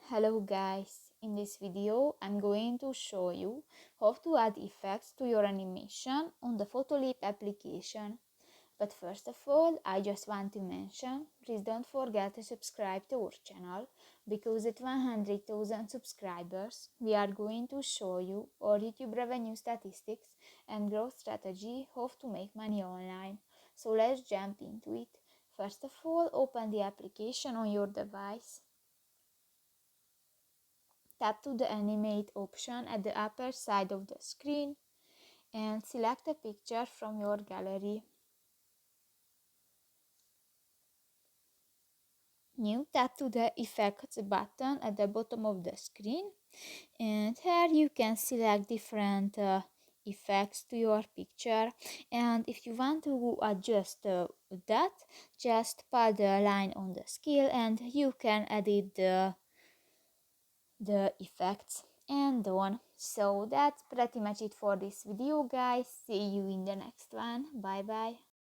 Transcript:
Hello guys, in this video I'm going to show you how to add effects to your animation on the Photoleap application. But first of all, I just want to mention, please don't forget to subscribe to our channel, because at 100,000 subscribers we are going to show you our YouTube revenue statistics and growth strategy, how to make money online. So let's jump into it. First of all, open the application on your device. Tap to the animate option at the upper side of the screen and select a picture from your gallery. Now tap to the effects button at the bottom of the screen, and here you can select different effects to your picture, and if you want to adjust that, just put the line on the scale and you can edit the effects and on. So that's pretty much it for this video, guys. See you in the next one. Bye bye.